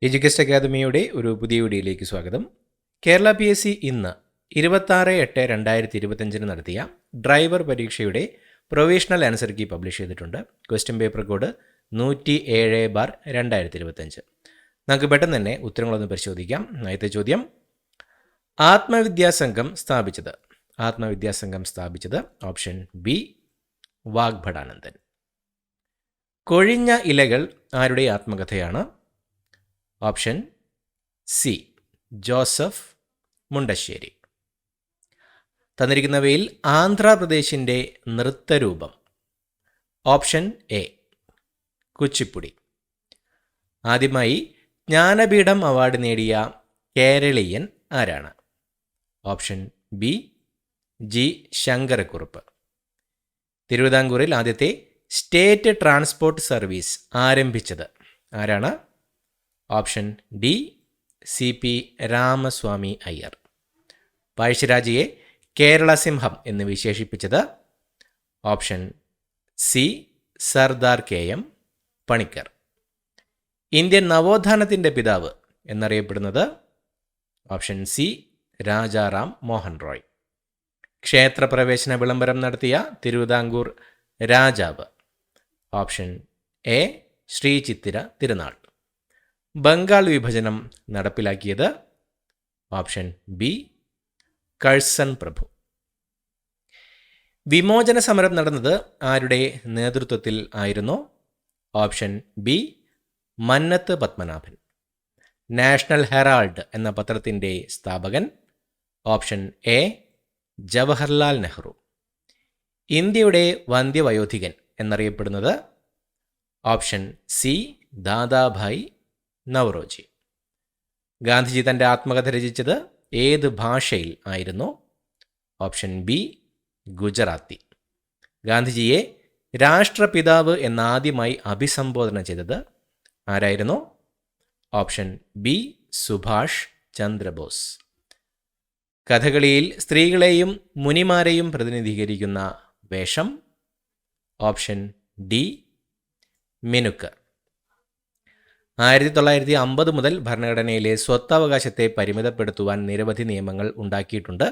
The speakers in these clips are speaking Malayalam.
എഡ്യൂക്കേഷൻ അക്കാദമിയുടെ ഒരു പുതിയ വീഡിയോയിലേക്ക് സ്വാഗതം. കേരള PSC ഇന്ന് 26/8/2025 നടത്തിയ ഡ്രൈവർ പരീക്ഷയുടെ പ്രൊവിഷണൽ ആൻസർ കീ പബ്ലിഷ് ചെയ്തിട്ടുണ്ട്. Question paper code 107/2025. നമുക്ക് പെട്ടെന്ന് തന്നെ ഉത്തരങ്ങളൊന്ന് പരിശോധിക്കാം. ആദ്യത്തെ ചോദ്യം, ആത്മവിദ്യാസംഘം സ്ഥാപിച്ചത് ഓപ്ഷൻ ബി വാഗ്ഭടാനന്ദൻ. കൊഴിഞ്ഞ ഇലകൾ ആരുടെ ആത്മകഥയാണ്? Option C Joseph Mundassery. തന്നിരിക്കുന്നവയിൽ ആന്ധ്രാപ്രദേശിൻ്റെ നൃത്തരൂപം? Option A Kuchipudi. ആദ്യമായി ജ്ഞാനപീഠം അവാർഡ് നേടിയ കേരളീയൻ ആരാണ്? Option B G Sankarakurup. തിരുവിതാംകൂറിൽ ആദ്യത്തെ സ്റ്റേറ്റ് ട്രാൻസ്പോർട്ട് സർവീസ് ആരംഭിച്ചത് ആരാണ്? Option D CP Ramaswamy Iyer. പഴശ്ശിരാജയെ കേരള സിംഹം എന്ന് വിശേഷിപ്പിച്ചത്? Option C Sardar KM Panikkar. Indian നവോത്ഥാനത്തിൻ്റെ പിതാവ് എന്നറിയപ്പെടുന്നത്? Option C Rajaram Mohan Roy. ക്ഷേത്രപ്രവേശന വിളംബരം നടത്തിയ തിരുവിതാംകൂർ രാജാവ്? Option A Shri Chithira Thirunal. ബംഗാൾ വിഭജനം നടപ്പിലാക്കിയത്? ഓപ്ഷൻ ബി കഴ്സൺ പ്രഭു. വിമോചന സമരം നടന്നത് ആരുടെ നേതൃത്വത്തിൽ ആയിരുന്നു? Option B Mannath Padmanabhan. National herald എന്ന പത്രത്തിൻ്റെ സ്ഥാപകൻ? Option A Jawaharlal Nehru. ഇന്ത്യയുടെ വന്ധ്യവയോധികൻ എന്നറിയപ്പെടുന്നത്? Option C Dadabhai Naoroji. ഗാന്ധിജി തൻ്റെ ആത്മകഥ രചിച്ചത് ഏത് ഭാഷയിൽ ആയിരുന്നു? Option B Gujarati. ഗാന്ധിജിയെ രാഷ്ട്രപിതാവ് എന്നാദ്യമായി അഭിസംബോധന ചെയ്തത് ആരായിരുന്നു? Option B Subhash Chandrabose. കഥകളിയിൽ സ്ത്രീകളെയും മുനിമാരെയും പ്രതിനിധീകരിക്കുന്ന വേഷം? Option D മിനുക്ക്. 1950 മുതൽ ഭരണഘടനയിലെ സ്വത്തവകാശത്തെ പരിമിതപ്പെടുത്തുവാൻ നിരവധി നിയമങ്ങൾ ഉണ്ടാക്കിയിട്ടുണ്ട്.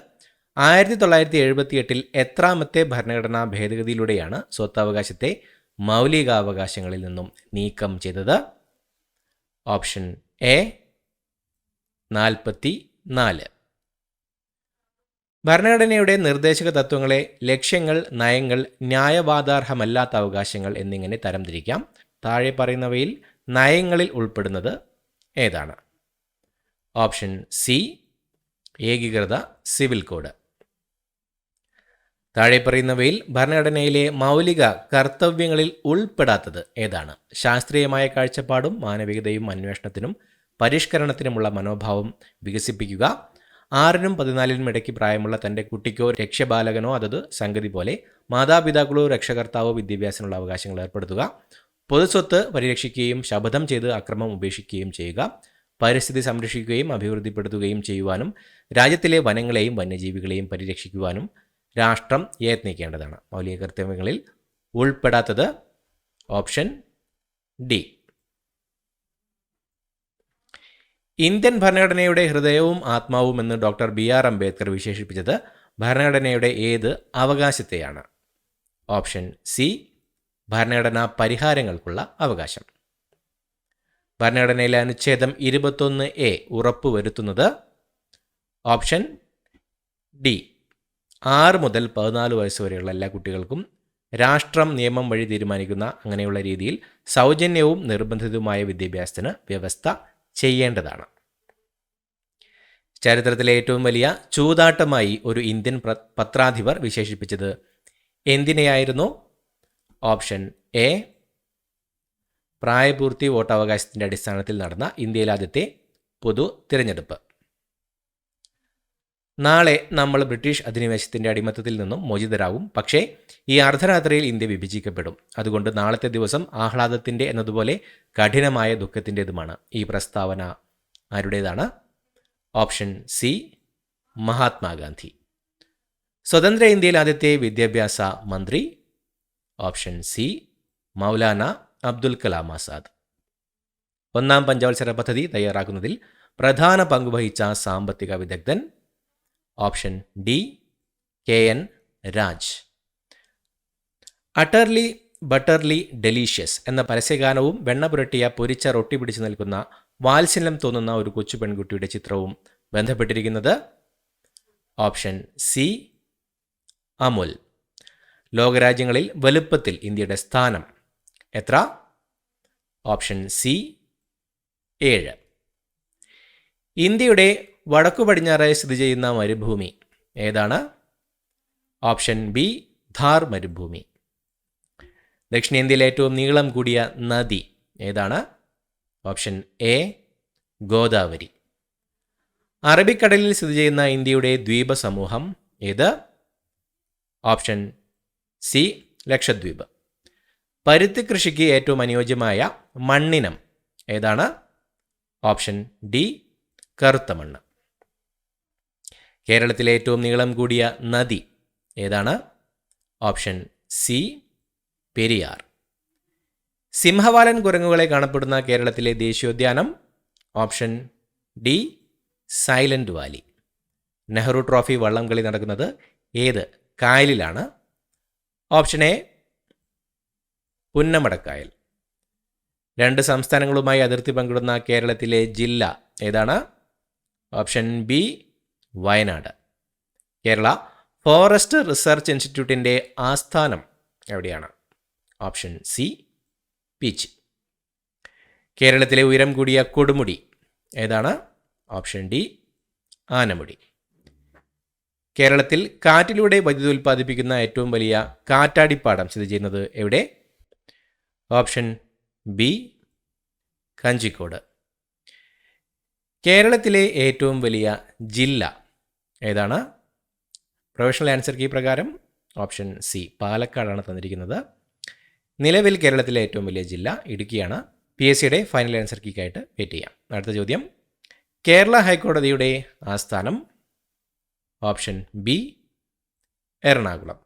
1978 എത്രാമത്തെ ഭരണഘടനാ ഭേദഗതിയിലൂടെയാണ് സ്വത്തവകാശത്തെ മൗലികാവകാശങ്ങളിൽ നിന്നും നീക്കം ചെയ്തത്? Option A 44. ഭരണഘടനയുടെ നിർദ്ദേശക തത്വങ്ങളെ ലക്ഷ്യങ്ങൾ, നയങ്ങൾ, ന്യായവാദാർഹമല്ലാത്ത അവകാശങ്ങൾ എന്നിങ്ങനെ തരംതിരിക്കാം. താഴെ പറയുന്നവയിൽ നയങ്ങളിൽ ഉൾപ്പെടുന്നത് ഏതാണ്? ഓപ്ഷൻ സി ഏകീകൃത സിവിൽ കോഡ്. താഴെ പറയുന്നവയിൽ ഭരണഘടനയിലെ മൗലിക കർത്തവ്യങ്ങളിൽ ഉൾപ്പെടാത്തത് ഏതാണ്? ശാസ്ത്രീയമായ കാഴ്ചപ്പാടും മാനവികതയും അന്വേഷണത്തിനും പരിഷ്കരണത്തിനുമുള്ള മനോഭാവം വികസിപ്പിക്കുക. 6-നും 14-നും ഇടയ്ക്ക് പ്രായമുള്ള തൻ്റെ കുട്ടിക്കോ രക്ഷബാലകനോ അതത് സംഗതി പോലെ മാതാപിതാക്കളോ രക്ഷകർത്താവോ വിദ്യാഭ്യാസത്തിനുള്ള അവകാശങ്ങൾ ഏർപ്പെടുത്തുക. പൊതുസ്വത്ത് പരിരക്ഷിക്കുകയും ശപഥം ചെയ്ത് അക്രമം ഉപേക്ഷിക്കുകയും ചെയ്യുക. പരിസ്ഥിതി സംരക്ഷിക്കുകയും അഭിവൃദ്ധിപ്പെടുത്തുകയും ചെയ്യുവാനും രാജ്യത്തിലെ വനങ്ങളെയും വന്യജീവികളെയും പരിരക്ഷിക്കുവാനും രാഷ്ട്രം യത്നിക്കേണ്ടതാണ്. മൗലിക കർത്തവ്യങ്ങളിൽ ഉൾപ്പെടാത്തത് ഓപ്ഷൻ ഡി. ഇന്ത്യൻ ഭരണഘടനയുടെ ഹൃദയവും ആത്മാവും എന്ന് ഡോക്ടർ BR അംബേദ്കർ വിശേഷിപ്പിച്ചത് ഭരണഘടനയുടെ ഏത് അവകാശത്തെയാണ്? ഓപ്ഷൻ സി ഭരണഘടനാ പരിഹാരങ്ങൾക്കുള്ള അവകാശം. ഭരണഘടനയിലെ അനുച്ഛേദം 21A ഉറപ്പുവരുത്തുന്നത്? ഓപ്ഷൻ ഡി 6 മുതൽ 14 വയസ്സ് വരെയുള്ള എല്ലാ കുട്ടികൾക്കും രാഷ്ട്രം നിയമം വഴി തീരുമാനിക്കുന്ന അങ്ങനെയുള്ള രീതിയിൽ സൗജന്യവും നിർബന്ധിതവുമായ വിദ്യാഭ്യാസത്തിന് വ്യവസ്ഥ ചെയ്യേണ്ടതാണ്. ചരിത്രത്തിലെ ഏറ്റവും വലിയ ചൂതാട്ടമായി ഒരു ഇന്ത്യൻ പത്രാധിപർ വിശേഷിപ്പിച്ചത് എന്തിനെയായിരുന്നു? ഓപ്ഷൻ എ പ്രായപൂർത്തി വോട്ടവകാശത്തിൻ്റെ അടിസ്ഥാനത്തിൽ നടന്ന ഇന്ത്യയിലെ ആദ്യത്തെ പൊതു തിരഞ്ഞെടുപ്പ്. നാളെ നമ്മൾ ബ്രിട്ടീഷ് അധിനിവേശത്തിൻ്റെ അടിമത്തത്തിൽ നിന്നും മോചിതരാകും. പക്ഷേ ഈ അർദ്ധരാത്രിയിൽ ഇന്ത്യ വിഭജിക്കപ്പെടും. അതുകൊണ്ട് നാളത്തെ ദിവസം ആഹ്ലാദത്തിൻ്റെ എന്നതുപോലെ കഠിനമായ ദുഃഖത്തിൻ്റെതുമാണ്. ഈ പ്രസ്താവന ആരുടേതാണ്? Option C Mahatma Gandhi. സ്വതന്ത്ര ഇന്ത്യയിൽ ആദ്യത്തെ വിദ്യാഭ്യാസ മന്ത്രി? Option C Maulana Abdul Kalam Azad. ഒന്നാം പഞ്ചവത്സര പദ്ധതി തയ്യാറാക്കുന്നതിൽ പ്രധാന പങ്കുവഹിച്ച സാമ്പത്തിക വിദഗ്ധൻ? Option D KN Raj. Utterly butterly delicious എന്ന പരസ്യഗാനവും വെണ്ണ പുരട്ടിയ പൊരിച്ച റൊട്ടി പിടിച്ചു നിൽക്കുന്ന വാത്സല്യം തോന്നുന്ന ഒരു കൊച്ചു പെൺകുട്ടിയുടെ ചിത്രവും ബന്ധപ്പെട്ടിരിക്കുന്നത്? Option C Amul. ലോകരാജ്യങ്ങളിൽ വലുപ്പത്തിൽ ഇന്ത്യയുടെ സ്ഥാനം എത്ര? Option C 7. ഇന്ത്യയുടെ വടക്കു പടിഞ്ഞാറായി സ്ഥിതി ചെയ്യുന്ന മരുഭൂമി ഏതാണ്? ഓപ്ഷൻ ബി ഥാർ മരുഭൂമി. ദക്ഷിണേന്ത്യയിലെ ഏറ്റവും നീളം കൂടിയ നദി ഏതാണ്? Option A Godavari. അറബിക്കടലിൽ സ്ഥിതി ചെയ്യുന്ന ഇന്ത്യയുടെ ദ്വീപ സമൂഹം ഏത്? Option C Lakshadweep. പരുത്തി കൃഷിക്ക് ഏറ്റവും അനുയോജ്യമായ മണ്ണിനം ഏതാണ്? ഓപ്ഷൻ ഡി കറുത്ത മണ്ണ്. കേരളത്തിലെ ഏറ്റവും നീളം കൂടിയ നദി ഏതാണ്? Option C Periyar. സിംഹവാലൻ കുരങ്ങുകളെ കാണപ്പെടുന്ന കേരളത്തിലെ ദേശീയോദ്യാനം? Option D silent valley. Nehru trophy വള്ളംകളി നടക്കുന്നത് ഏത് കായലിലാണ്? Option A Punnamadakkayal. 2 സംസ്ഥാനങ്ങളുമായി അതിർത്തി പങ്കിടുന്ന കേരളത്തിലെ ജില്ല ഏതാണ്? Option B Wayanad. Kerala forest research ഇൻസ്റ്റിറ്റ്യൂട്ടിൻ്റെ ആസ്ഥാനം എവിടെയാണ്? Option C Peechi. കേരളത്തിലെ ഉയരം കൂടിയ കൊടുമുടി ഏതാണ്? Option D Anamudi. കേരളത്തിൽ കാറ്റിലൂടെ വൈദ്യുതി ഉൽപ്പാദിപ്പിക്കുന്ന ഏറ്റവും വലിയ കാറ്റാടിപ്പാടം സ്ഥിതി ചെയ്യുന്നത് എവിടെ? Option B Kanjikode. കേരളത്തിലെ ഏറ്റവും വലിയ ജില്ല ഏതാണ്? പ്രൊഫഷണൽ ആൻസർ കീ പ്രകാരം ഓപ്ഷൻ സി പാലക്കാടാണ് തന്നിരിക്കുന്നത്. നിലവിൽ കേരളത്തിലെ ഏറ്റവും വലിയ ജില്ല ഇടുക്കിയാണ്. PSCയുടെ ഫൈനൽ ആൻസർ കീക്കായിട്ട് വെയിറ്റ് ചെയ്യാം. അടുത്ത ചോദ്യം, കേരള ഹൈക്കോടതിയുടെ ആസ്ഥാനം? Option B Ernakulam.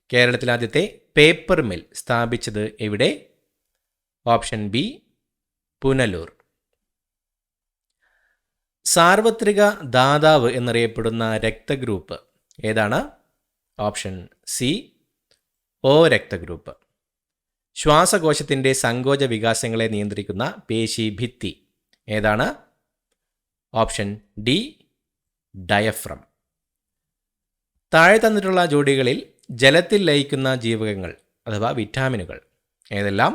കേരളത്തിലെ ആദ്യത്തെ പേപ്പർ മിൽ സ്ഥാപിച്ചത് എവിടെ? Option B Punalur. സാർവത്രിക ദാതാവ് എന്നറിയപ്പെടുന്ന രക്തഗ്രൂപ്പ് ഏതാണ്? Option C O രക്തഗ്രൂപ്പ്. ശ്വാസകോശത്തിൻ്റെ സങ്കോച വികാസങ്ങളെ നിയന്ത്രിക്കുന്ന പേശി ഭിത്തി ഏതാണ്? Option D diaphragm. താഴെ തന്നിട്ടുള്ള ജോഡികളിൽ ജലത്തിൽ ലയിക്കുന്ന ജീവകങ്ങൾ അഥവാ വിറ്റാമിനുകൾ ഏതെല്ലാം?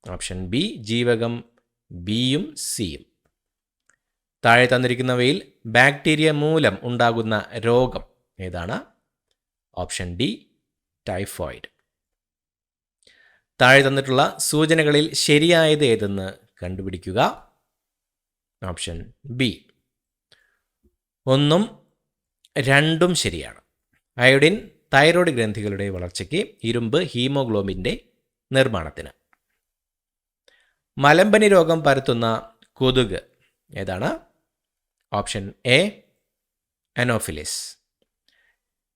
ഓപ്ഷൻ ബി ജീവകം ബിയും സിയും. താഴെ തന്നിരിക്കുന്നവയിൽ ബാക്ടീരിയ മൂലം ഉണ്ടാകുന്ന രോഗം ഏതാണ്? Option D typhoid. താഴെ തന്നിട്ടുള്ള സൂചനകളിൽ ശരിയായത് ഏതെന്ന് കണ്ടുപിടിക്കുക. ഓപ്ഷൻ ബി 1ഉം 2ഉം ശരിയാണ്. അയോഡിൻ തൈറോയ്ഡ് ഗ്രന്ഥികളുടെ വളർച്ചയ്ക്ക്, ഇരുമ്പ് ഹീമോഗ്ലോബിൻ്റെ നിർമ്മാണത്തിന്. മലമ്പനി രോഗം പരത്തുന്ന കൊതുക് ഏതാണ്? Option A Anopheles.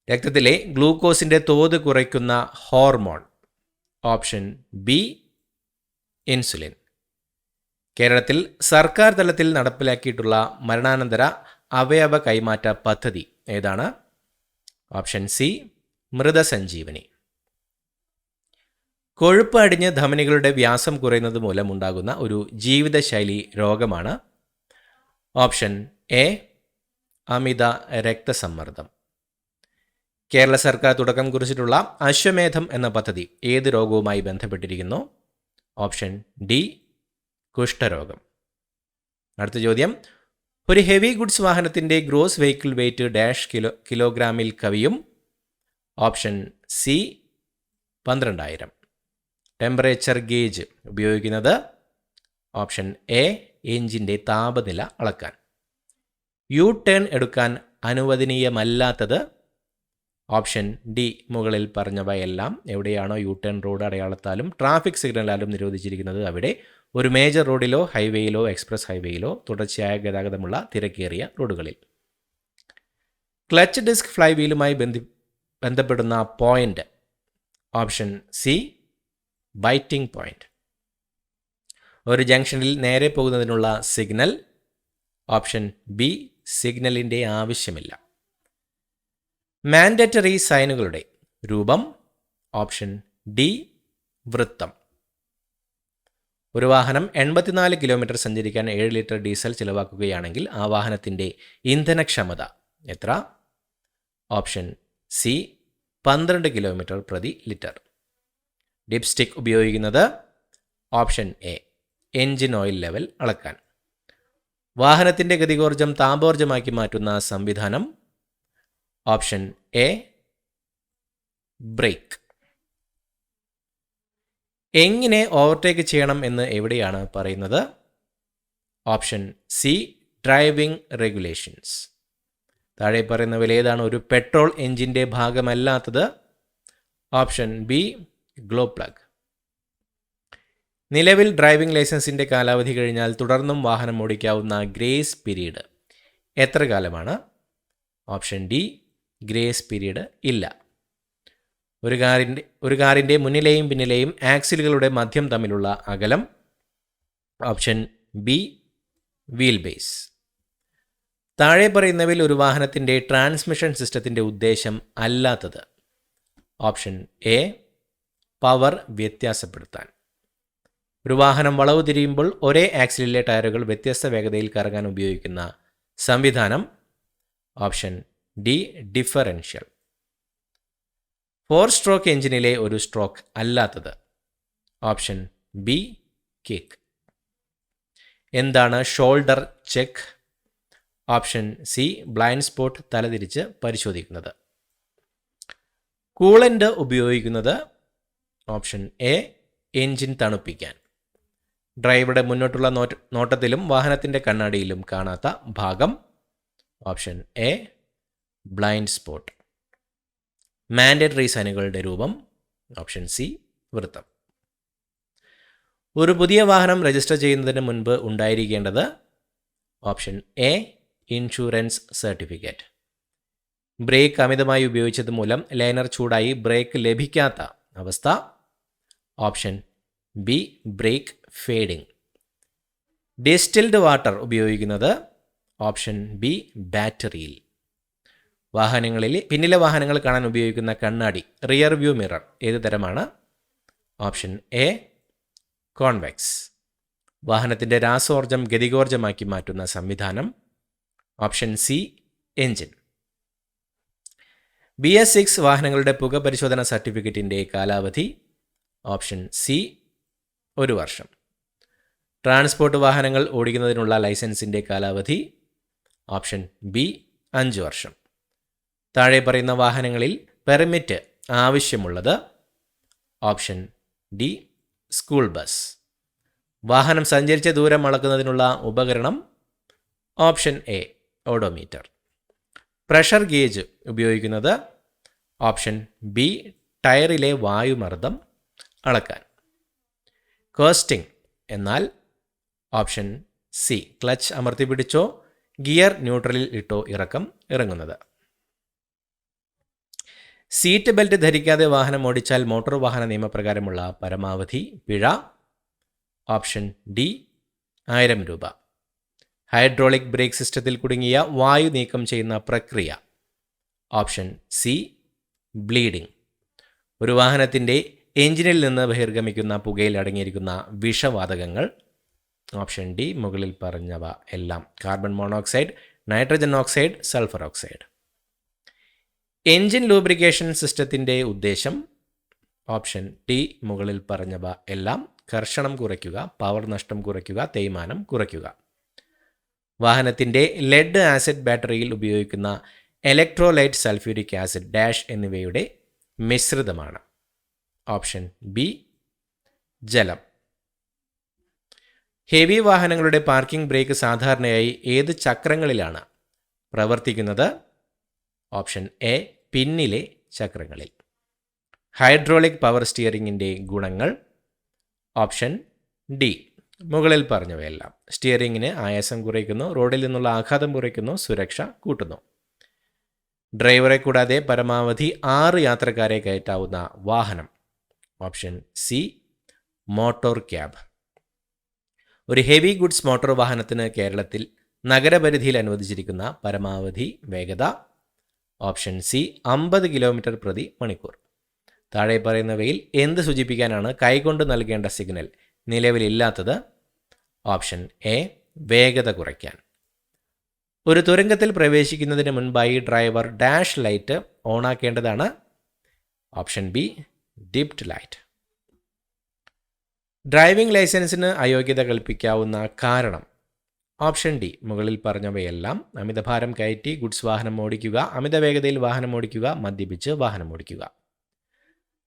രക്തത്തിലെ ഗ്ലൂക്കോസിൻ്റെ തോത് കുറയ്ക്കുന്ന ഹോർമോൺ? Option B insulin. കേരളത്തിൽ സർക്കാർ തലത്തിൽ നടപ്പിലാക്കിയിട്ടുള്ള മരണാനന്തര അവയവ കൈമാറ്റ പദ്ധതി ഏതാണ്? ഓപ്ഷൻ സി മൃതസഞ്ജീവനി. കൊഴുപ്പ് അടിഞ്ഞ് ധമനികളുടെ വ്യാസം കുറയുന്നത് മൂലമുണ്ടാകുന്ന ഒരു ജീവിതശൈലി രോഗമാണ്? ഓപ്ഷൻ എ അമിത രക്തസമ്മർദ്ദം. കേരള സർക്കാർ തുടക്കം കുറിച്ചിട്ടുള്ള അശ്വമേധം എന്ന പദ്ധതി ഏത് രോഗവുമായി ബന്ധപ്പെട്ടിരിക്കുന്നു? ഓപ്ഷൻ ഡി കുഷ്ഠരോഗം. അടുത്ത ചോദ്യം, ഒരു ഹെവി ഗുഡ്സ് വാഹനത്തിൻ്റെ ഗ്രോസ് വെഹിക്കിൾ വെയ്റ്റ് ഡാഷ് കിലോഗ്രാമിൽ കവിയും? Option C 12,000. ടെമ്പറേച്ചർ ഗേജ് ഉപയോഗിക്കുന്നത്? ഓപ്ഷൻ എ എഞ്ചിൻ്റെ താപനില അളക്കാൻ. യു ടേൺ എടുക്കാൻ അനുവദനീയമല്ലാത്തത്? ഓപ്ഷൻ ഡി മുകളിൽ പറഞ്ഞവയെല്ലാം. എവിടെയാണോ യു ടേൺ റോഡ് അടയാളത്താലും ട്രാഫിക് സിഗ്നലാലും നിരോധിച്ചിരിക്കുന്നത് അവിടെ, ഒരു മേജർ റോഡിലോ ഹൈവേയിലോ എക്സ്പ്രസ് ഹൈവേയിലോ തുടർച്ചയായ ഗതാഗതമുള്ള തിരക്കേറിയ റോഡുകളിൽ. ക്ലച്ച് ഡിസ്ക് ഫ്ലൈ വീലുമായി ബന്ധപ്പെടുന്ന point? Option C biting point. ഒരു ജംഗ്ഷനിൽ നേരെ പോകുന്നതിനുള്ള സിഗ്നൽ. ഓപ്ഷൻ ബി, സിഗ്നലിൻ്റെ ആവശ്യമില്ല. മാൻഡറ്ററി സൈനുകളുടെ രൂപം. ഓപ്ഷൻ ഡി, വൃത്തം. ഒരു വാഹനം 84 കിലോമീറ്റർ സഞ്ചരിക്കാൻ 7 ലിറ്റർ ഡീസൽ ചിലവാക്കുകയാണെങ്കിൽ ആ വാഹനത്തിൻ്റെ ഇന്ധനക്ഷമത എത്ര? ഓപ്ഷൻ സി, 12 കിലോമീറ്റർ പ്രതി ലിറ്റർ. ഡിപ്സ്റ്റിക് ഉപയോഗിക്കുന്നത്. Option A, engine oil level അളക്കാൻ. വാഹനത്തിൻ്റെ ഗതികോർജ്ജം താപോർജ്ജമാക്കി മാറ്റുന്ന സംവിധാനം. Option A, brake. എങ്ങനെ ഓവർടേക്ക് ചെയ്യണം എന്ന് എവിടെയാണ് പറയുന്നത്? Option C, driving regulations. താഴെ പറയുന്നവയിൽ ഏതാണ് ഒരു പെട്രോൾ എഞ്ചിൻ്റെ ഭാഗമല്ലാത്തത്? Option B, glow plug. നിലവിൽ ഡ്രൈവിംഗ് ലൈസൻസിൻ്റെ കാലാവധി കഴിഞ്ഞാൽ തുടർന്നും വാഹനം ഓടിക്കാവുന്ന ഗ്രേസ് പീരീഡ് എത്ര കാലമാണ്? ഓപ്ഷൻ ഡി, ഗ്രേസ് പീരീഡ് ഇല്ല. ഒരു കാറിൻ്റെ മുന്നിലെയും പിന്നിലെയും ആക്സിലുകളുടെ മധ്യം തമ്മിലുള്ള അകലം. Option B, wheel base. താഴെ പറയുന്നവയിൽ ഒരു വാഹനത്തിൻ്റെ ട്രാൻസ്മിഷൻ സിസ്റ്റത്തിൻ്റെ ഉദ്ദേശം അല്ലാത്തത്. ഓപ്ഷൻ എ, പവർ വ്യത്യാസപ്പെടുത്താൻ. ഒരു വാഹനം വളവ് തിരിയുമ്പോൾ ഒരേ ആക്സിലിലെ ടയറുകൾ വ്യത്യസ്ത വേഗതയിൽ കറങ്ങാൻ ഉപയോഗിക്കുന്ന സംവിധാനം. Option D, differential. 4 സ്ട്രോക്ക് എഞ്ചിനിലെ ഒരു സ്ട്രോക്ക് അല്ലാത്തത്. Option B, kick. എന്താണ് shoulder check? Option C, blind spot തലതിരിച്ച് പരിശോധിക്കുന്നത്. കൂളൻ്റ് ഉപയോഗിക്കുന്നത്. ഓപ്ഷൻ എ, എഞ്ചിൻ തണുപ്പിക്കാൻ. ഡ്രൈവറുടെ മുന്നോട്ടുള്ള നോട്ടത്തിലും വാഹനത്തിൻ്റെ കണ്ണാടിയിലും കാണാത്ത ഭാഗം. Option A, blind spot. Mandatory സൈനുകളുടെ രൂപം. ഓപ്ഷൻ സി, വൃത്തം. ഒരു പുതിയ വാഹനം രജിസ്റ്റർ ചെയ്യുന്നതിന് മുൻപ് ഉണ്ടായിരിക്കേണ്ടത്. Option A, insurance certificate. Brake അമിതമായി ഉപയോഗിച്ചത് മൂലം ലൈനർ ചൂടായി ബ്രേക്ക് ലഭിക്കാത്ത അവസ്ഥ. Option B, brake fading. Distilled water ഉപയോഗിക്കുന്നത്. ഓപ്ഷൻ ബി, ബാറ്ററിയിൽ. വാഹനങ്ങളിൽ പിന്നിലെ വാഹനങ്ങൾ കാണാൻ ഉപയോഗിക്കുന്ന കണ്ണാടി റിയർ വ്യൂ മിറർ ഏത് തരമാണ്? Option A, convex. വാഹനത്തിൻ്റെ രാസോർജം ഗതികോർജ്ജമാക്കി മാറ്റുന്ന സംവിധാനം. Option C, engine. BS6 വാഹനങ്ങളുടെ പുക പരിശോധന സർട്ടിഫിക്കറ്റിൻ്റെ കാലാവധി. ഓപ്ഷൻ സി, 1 വർഷം. ട്രാൻസ്പോർട്ട് വാഹനങ്ങൾ ഓടിക്കുന്നതിനുള്ള ലൈസൻസിൻ്റെ കാലാവധി. ഓപ്ഷൻ ബി, 5 വർഷം. താഴെ പറയുന്ന വാഹനങ്ങളിൽ പെർമിറ്റ് ആവശ്യമുള്ളത്. Option D, school bus. വാഹനം സഞ്ചരിച്ച ദൂരം അളക്കുന്നതിനുള്ള ഉപകരണം. Option A, odometer. Pressure gauge ഉപയോഗിക്കുന്നത്. ഓപ്ഷൻ ബി, ടയറിലെ വായുമർദ്ദം അളക്കാൻ. കോസ്റ്റിംഗ് എന്നാൽ. ഓപ്ഷൻ സി, ക്ലച്ച് അമർത്തി പിടിച്ചോ ഗിയർ ന്യൂട്രലിൽ ഇട്ടോ ഇറങ്ങുന്നത്. സീറ്റ് ബെൽറ്റ് ധരിക്കാതെ വാഹനം ഓടിച്ചാൽ മോട്ടോർ വാഹന നിയമപ്രകാരമുള്ള പരമാവധി പിഴ. ഓപ്ഷൻ ഡി, 1000 രൂപ. ഹൈഡ്രോളിക് ബ്രേക്ക് സിസ്റ്റത്തിൽ കുടുങ്ങിയ വായു നീക്കം ചെയ്യുന്ന പ്രക്രിയ. Option C, bleeding. ഒരു വാഹനത്തിൻ്റെ എഞ്ചിനിൽ നിന്ന് ബഹിർഗമിക്കുന്ന പുകയിൽ അടങ്ങിയിരിക്കുന്ന വിഷവാതകങ്ങൾ. ഓപ്ഷൻ ഡി, മുകളിൽ പറഞ്ഞവ എല്ലാം. Carbon monoxide, nitrogen oxide, sulphur oxide. Engine lubrication സിസ്റ്റത്തിൻ്റെ ഉദ്ദേശം. ഓപ്ഷൻ ഡി, മുകളിൽ പറഞ്ഞവ എല്ലാം. ഘർഷണം കുറയ്ക്കുക, പവർ നഷ്ടം കുറയ്ക്കുക, തേയ്മാനം കുറയ്ക്കുക. വാഹനത്തിൻ്റെ ലെഡ് ആസിഡ് ബാറ്ററിയിൽ ഉപയോഗിക്കുന്ന ഇലക്ട്രോലൈറ്റ് സൾഫ്യൂരിക് ആസിഡ് ഡാഷ് എന്നിവയുടെ മിശ്രിതമാണ്. ഓപ്ഷൻ ബി, ജലം. ഹെവി വാഹനങ്ങളുടെ പാർക്കിംഗ് ബ്രേക്ക് സാധാരണയായി ഏത് ചക്രങ്ങളിലാണ് പ്രവർത്തിക്കുന്നത്? ഓപ്ഷൻ എ, പിന്നിലെ ചക്രങ്ങളിൽ. ഹൈഡ്രോളിക് പവർ സ്റ്റിയറിംഗിൻ്റെ ഗുണങ്ങൾ. ഓപ്ഷൻ ഡി, മുകളിൽ പറഞ്ഞവയെല്ലാം. സ്റ്റിയറിംഗിന് ആയാസം കുറയ്ക്കുന്നു, റോഡിൽ നിന്നുള്ള ആഘാതം കുറയ്ക്കുന്നു, സുരക്ഷ കൂട്ടുന്നു. ഡ്രൈവറെ കൂടാതെ പരമാവധി 6 യാത്രക്കാരെ കയറ്റാവുന്ന വാഹനം. Option C, motor cab. ഒരു ഹെവി ഗുഡ്സ് മോട്ടോർ വാഹനത്തിന് കേരളത്തിൽ നഗരപരിധിയിൽ അനുവദിച്ചിരിക്കുന്ന പരമാവധി വേഗത ഓപ്ഷൻ സി 50 കിലോമീറ്റർ പ്രതി മണിക്കൂർ. താഴെ പറയുന്നവയിൽ എന്ത് സൂചിപ്പിക്കാനാണ് കൈകൊണ്ട് നൽകേണ്ട സിഗ്നൽ നിലവിലില്ലാത്തത്? ഓപ്ഷൻ എ വേഗത കുറയ്ക്കാൻ. ഒരു തുരങ്കത്തിൽ പ്രവേശിക്കുന്നതിന് മുൻപായി ഡ്രൈവർ ഡാഷ് ലൈറ്റ് ഓണാക്കേണ്ടതാണ്. Option B dipped light. Driving ലൈസൻസിന് അയോഗ്യത കൽപ്പിക്കാവുന്ന കാരണം? ഓപ്ഷൻ ഡി മുകളിൽ പറഞ്ഞവയെല്ലാം. അമിതഭാരം കയറ്റി ഗുഡ്സ് വാഹനം ഓടിക്കുക, അമിത വേഗതയിൽ വാഹനം ഓടിക്കുക, മദ്യപിച്ച് വാഹനം ഓടിക്കുക.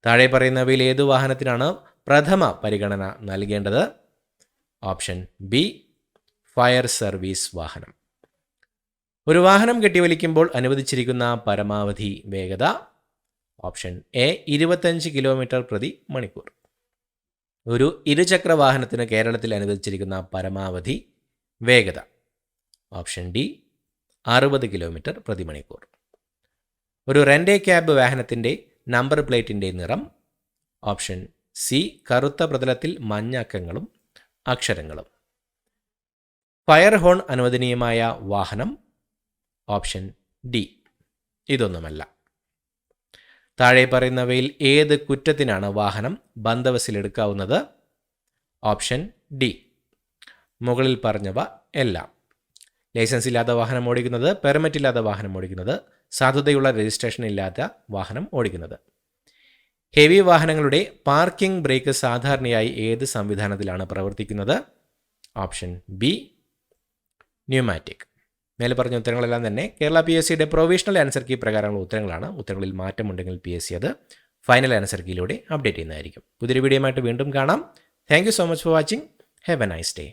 താഴെ പറയുന്നവയിൽ ഏതു വാഹനത്തിനാണ് പ്രഥമ പരിഗണന നൽകേണ്ടത്? ഓപ്ഷൻ ബി ഫയർ സർവീസ് വാഹനം. ഒരു വാഹനം കെട്ടിവലിക്കുമ്പോൾ അനുവദിച്ചിരിക്കുന്ന പരമാവധി വേഗത? ഓപ്ഷൻ എ 25 കിലോമീറ്റർ പ്രതി മണിക്കൂർ. ഒരു ഇരുചക്ര വാഹനത്തിന് കേരളത്തിൽ അനുവദിച്ചിരിക്കുന്ന പരമാവധി വേഗത? ഓപ്ഷൻ ഡി 60 കിലോമീറ്റർ പ്രതി മണിക്കൂർ. ഒരു റെൻ്റ് എ ക്യാബ് വാഹനത്തിൻ്റെ നമ്പർ പ്ലേറ്റിൻ്റെ നിറം? ഓപ്ഷൻ സി കറുത്ത പ്രതലത്തിൽ മഞ്ഞ അക്കങ്ങളും അക്ഷരങ്ങളും. ഫയർ ഹോൺ അനുവദനീയമായ വാഹനം? ഓപ്ഷൻ ഡി ഇതൊന്നുമല്ല. താഴെ പറയുന്നവയിൽ ഏത് കുറ്റത്തിനാണ് വാഹനം ബന്ദവസിലെടുക്കാവുന്നത്? ഓപ്ഷൻ ഡി മുകളിൽ പറഞ്ഞവ എല്ലാം. ലൈസൻസ് ഇല്ലാത്ത വാഹനം ഓടിക്കുന്നത്, പെർമിറ്റ് ഇല്ലാത്ത വാഹനം ഓടിക്കുന്നത്, സാധുതയുള്ള രജിസ്ട്രേഷൻ ഇല്ലാത്ത വാഹനം ഓടിക്കുന്നത്. ഹെവി വാഹനങ്ങളുടെ പാർക്കിംഗ് ബ്രേക്ക് സാധാരണയായി ഏത് സംവിധാനത്തിലാണ് പ്രവർത്തിക്കുന്നത്? Option B pneumatic. മേലെ പറഞ്ഞ ഉത്തരങ്ങളെല്ലാം തന്നെ കേരള PSCയുടെ പ്രൊവിഷണൽ ആൻസർ കീ പ്രകാരമുള്ള ഉത്തരങ്ങളാണ്. ഉത്തരങ്ങളിൽ മാറ്റമുണ്ടെങ്കിൽ PSC അത് ഫൈനൽ ആൻസർ കീയിലൂടെ അപ്ഡേറ്റ് ചെയ്യുന്നതായിരിക്കും. പുതിയൊരു വീഡിയോയുമായിട്ട് വീണ്ടും കാണാം. Thank you so much for watching. Have A nice day.